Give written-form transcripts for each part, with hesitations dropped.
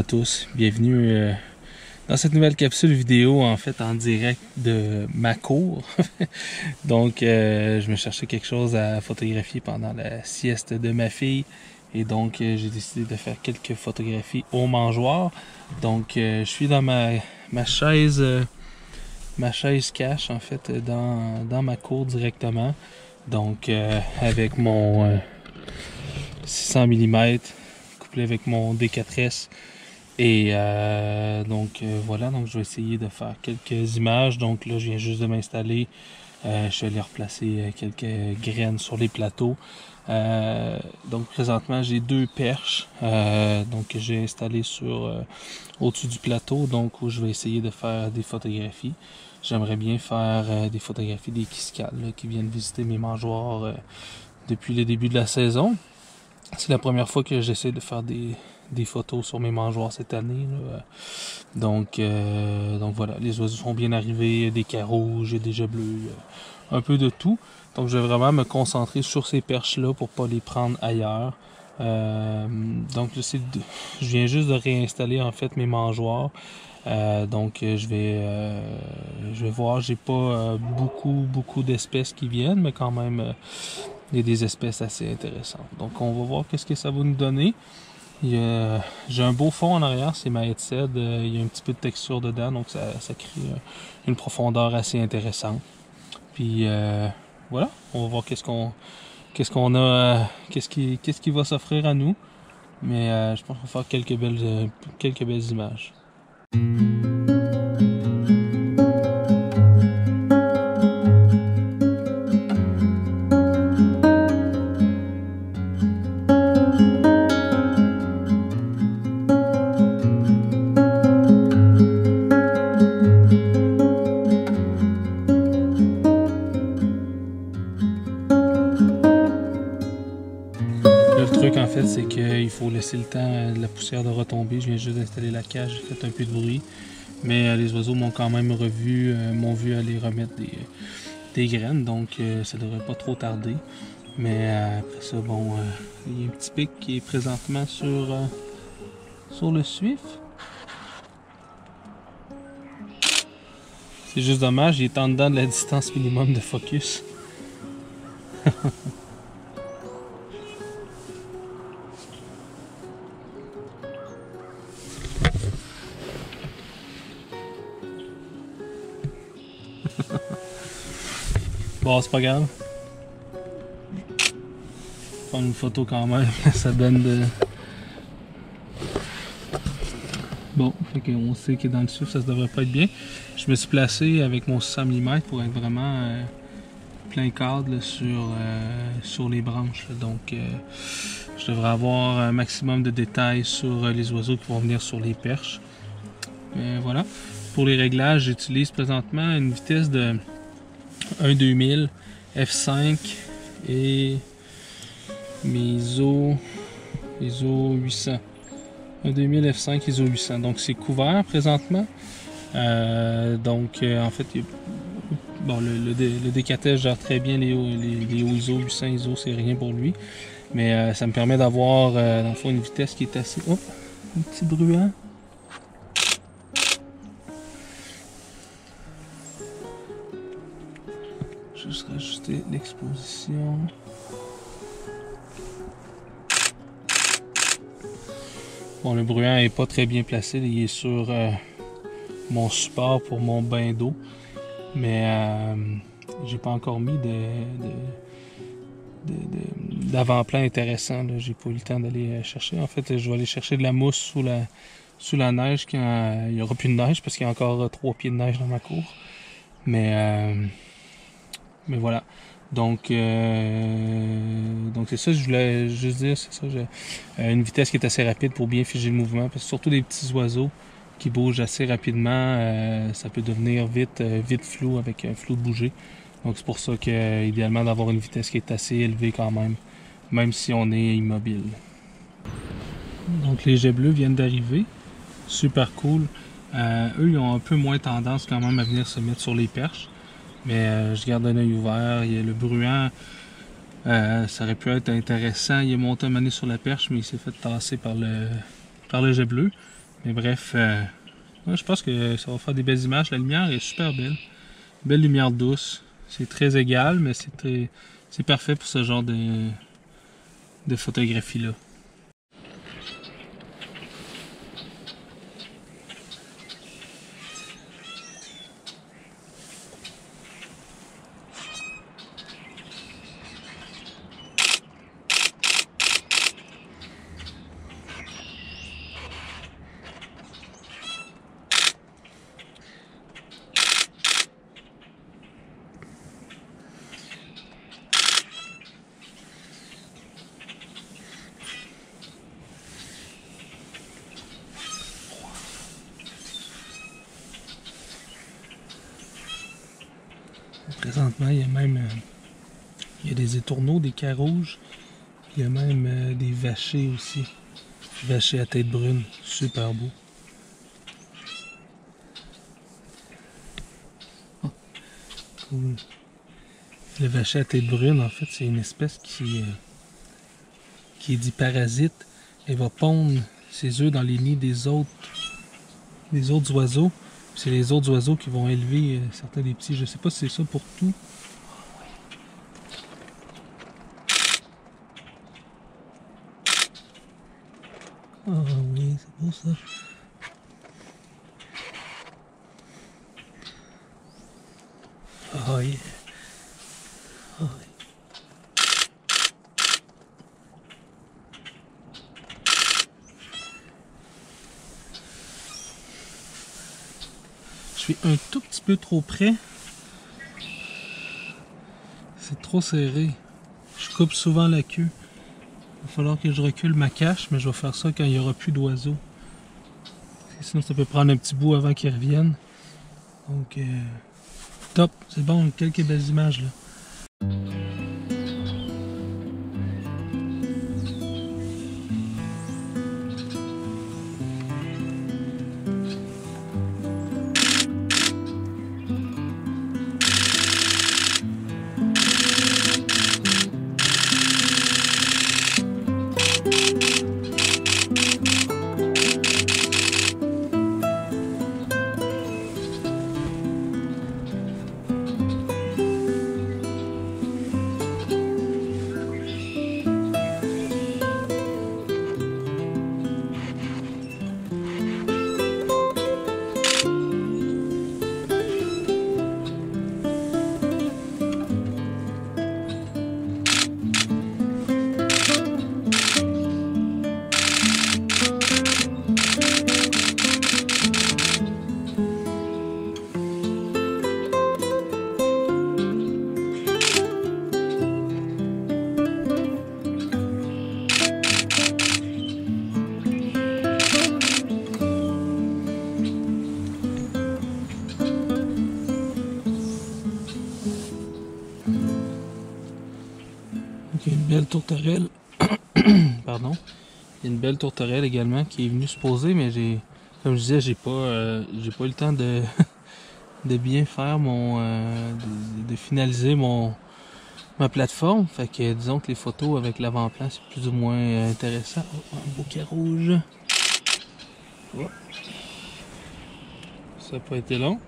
à tous, bienvenue dans cette nouvelle capsule vidéo en fait en direct de ma cour. Donc je me cherchais quelque chose à photographier pendant la sieste de ma fille et donc j'ai décidé de faire quelques photographies au mangeoir. Donc je suis dans ma chaise cache en fait dans ma cour directement. Donc avec mon 600 mm couplé avec mon D4S. Et voilà, donc je vais essayer de faire quelques images. Donc là, je viens juste de m'installer. Je suis allé replacer quelques graines sur les plateaux. Donc présentement, j'ai deux perches donc que j'ai installées au-dessus du plateau, donc où je vais essayer de faire des photographies. J'aimerais bien faire des photographies des quiscales qui viennent visiter mes mangeoires depuis le début de la saison. C'est la première fois que j'essaie de faire des photos sur mes mangeoires cette année. Donc voilà, les oiseaux sont bien arrivés, des carouges, des jets bleus, un peu de tout. Donc je vais vraiment me concentrer sur ces perches-là pour pas les prendre ailleurs. Donc je viens juste de réinstaller en fait mes mangeoires. Donc je vais voir, j'ai pas beaucoup d'espèces qui viennent, mais quand même il y a des espèces assez intéressantes. Donc on va voir qu'est-ce que ça va nous donner. J'ai un beau fond en arrière, c'est ma headset, il y a un petit peu de texture dedans, donc ça crée une profondeur assez intéressante. Puis voilà, on va voir qu'est-ce qu'on a, qu'est-ce qui va s'offrir à nous. Mais je pense qu'on va faire quelques belles images. Le truc en fait, c'est qu'il faut laisser le temps de la poussière de retomber. Je viens juste d'installer la cage, j'ai fait un peu de bruit. Mais les oiseaux m'ont quand même m'ont vu aller remettre des graines, donc ça devrait pas trop tarder. Mais après ça, bon, il y a un petit pic qui est présentement sur le suif. C'est juste dommage, il est en dedans de la distance minimum de focus. Bon, c'est pas grave. Prendre une photo quand même, ça donne de... Bon, fait qu'on sait que dans le suif, ça devrait pas être bien. Je me suis placé avec mon 600 mm pour être vraiment plein cadre là, sur les branches. Là. Donc, je devrais avoir un maximum de détails sur les oiseaux qui vont venir sur les perches. Voilà. Pour les réglages, j'utilise présentement une vitesse de 1/2000 f5 et mes ISO 800. 1/2000 f5 ISO 800. Donc c'est couvert présentement. En fait, bon, le D4S gère très bien les hauts ISO, 800 ISO, c'est rien pour lui. Mais ça me permet d'avoir dans le fond une vitesse qui est assez... Oh, un petit bruant. Juste rajuster l'exposition. Bon, le bruant est pas très bien placé, il est sur mon support pour mon bain d'eau, mais j'ai pas encore mis d'avant-plan intéressant. J'ai pas eu le temps d'aller chercher. En fait, je vais aller chercher de la mousse sous la neige quand il y aura plus de neige parce qu'il y a encore 3 pieds de neige dans ma cour. Mais voilà. Donc c'est ça, je voulais juste dire, c'est ça, une vitesse qui est assez rapide pour bien figer le mouvement, parce que surtout des petits oiseaux qui bougent assez rapidement, ça peut devenir vite flou avec un flou de bouger. Donc c'est pour ça que idéalement d'avoir une vitesse qui est assez élevée quand même si on est immobile. Donc les jets bleus viennent d'arriver, super cool. Eux, ils ont un peu moins tendance quand même à venir se mettre sur les perches. Mais je garde un œil ouvert. Il y a le bruant, ça aurait pu être intéressant. Il est monté un moment sur la perche, mais il s'est fait tasser par le jet bleu. Mais bref, ouais, je pense que ça va faire des belles images. La lumière est super belle. Belle lumière douce. C'est très égal, mais c'est parfait pour ce genre de photographie-là. Présentement, il y a même il y a des étourneaux, des carouges. Il y a même des vachers aussi. Vachers à tête brune. Super beau. Oh, cool. Le vacher à tête brune, en fait, c'est une espèce qui est dit parasite. Elle va pondre ses œufs dans les nids des autres oiseaux. C'est les autres oiseaux qui vont élever certains des petits. Je sais pas si c'est ça pour tout. Ah oui, c'est beau ça. Ah yeah. Ah, yeah. Je suis un tout petit peu trop près. C'est trop serré. Je coupe souvent la queue. Il va falloir que je recule ma cache, mais je vais faire ça quand il n'y aura plus d'oiseaux. Sinon, ça peut prendre un petit bout avant qu'ils reviennent. Donc, top. C'est bon, quelques belles images là. Donc, il y a une belle tourterelle. Pardon. Il y a une belle tourterelle également qui est venue se poser, mais comme je disais, j'ai pas eu le temps de, de bien faire de finaliser ma plateforme. Fait que disons que les photos avec l'avant-plan c'est plus ou moins intéressant. Oh, un bouquet rouge. Oh. Ça n'a pas été long.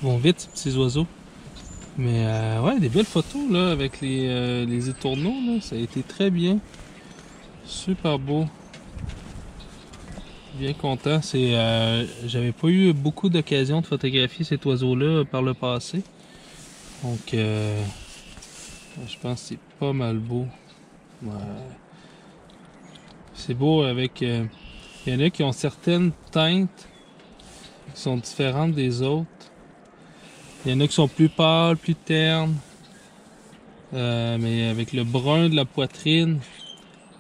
Ils vont vite ces petits oiseaux. Mais ouais, des belles photos là avec les étourneaux là, ça a été très bien. Super beau. Bien content. J'avais pas eu beaucoup d'occasion de photographier cet oiseau-là par le passé. Donc je pense que c'est pas mal beau. Ouais. C'est beau avec. Il y en a qui ont certaines teintes qui sont différentes des autres. Il y en a qui sont plus pâles, plus ternes. Mais avec le brun de la poitrine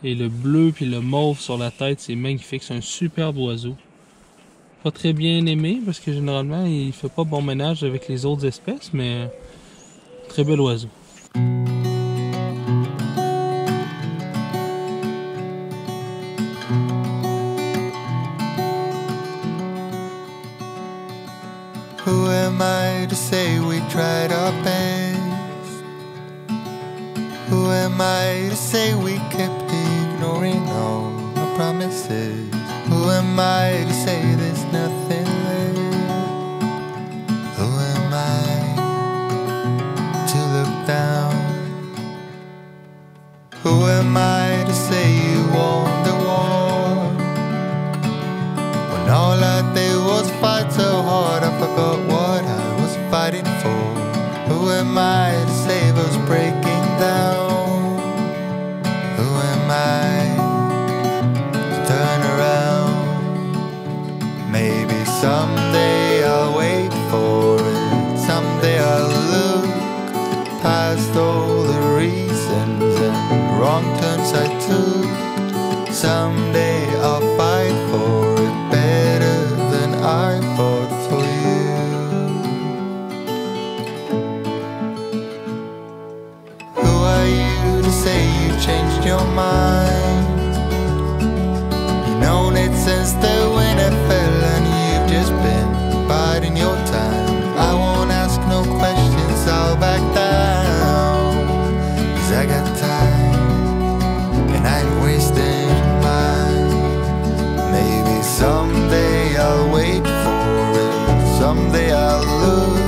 et le bleu puis le mauve sur la tête, c'est magnifique. C'est un superbe oiseau. Pas très bien aimé parce que généralement il fait pas bon ménage avec les autres espèces, mais très bel oiseau. Who am I to say we tried our best? say we kept ignoring all our promises? Who am I to say there's nothing there? Who am I to look down? Who am I to say you won the war? When all I did was fight so hard, I forgot what I was fighting for. Who am I to save us breaking down? Who am I to turn around? Maybe someday I'll wait for it. Someday I'll look past all the reasons and wrong turns I took. Someday I'll fight for it better than I fought for you. Who are you to say you changed your mind? You've known it since the winter fell and you've just been biding your time. I won't ask no questions, I'll back down, 'cause I got time and I ain't wasting mine. Maybe someday I'll wait for it. Someday I'll look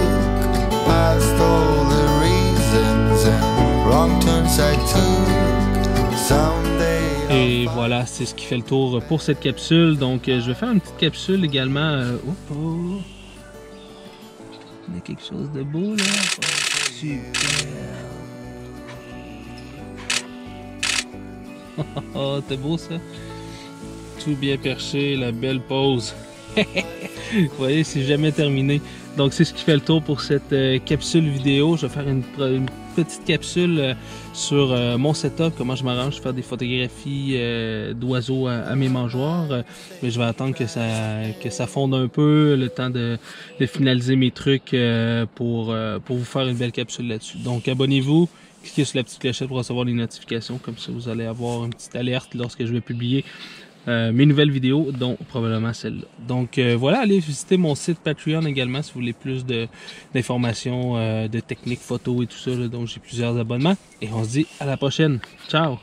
past all the reasons and wrong turns I took. Someday Et voilà, c'est ce qui fait le tour pour cette capsule. Donc, je vais faire une petite capsule également. Oh. On a quelque chose de beau là. Super. Oh, t'es beau ça. Tout bien perché, la belle pose. Vous voyez, c'est jamais terminé. Donc, c'est ce qui fait le tour pour cette capsule vidéo. Je vais faire une petite capsule sur mon setup, comment je m'arrange, je vais faire des photographies d'oiseaux à mes mangeoires. Mais je vais attendre que ça fonde un peu, le temps de finaliser mes trucs pour vous faire une belle capsule là-dessus. Donc, abonnez-vous. Cliquez sur la petite clochette pour recevoir les notifications. Comme ça, vous allez avoir une petite alerte lorsque je vais publier mes nouvelles vidéos, dont probablement celle-là. Donc voilà, allez visiter mon site Patreon également si vous voulez plus d'informations, de techniques photos et tout ça. Là, donc j'ai plusieurs abonnements. Et on se dit à la prochaine. Ciao!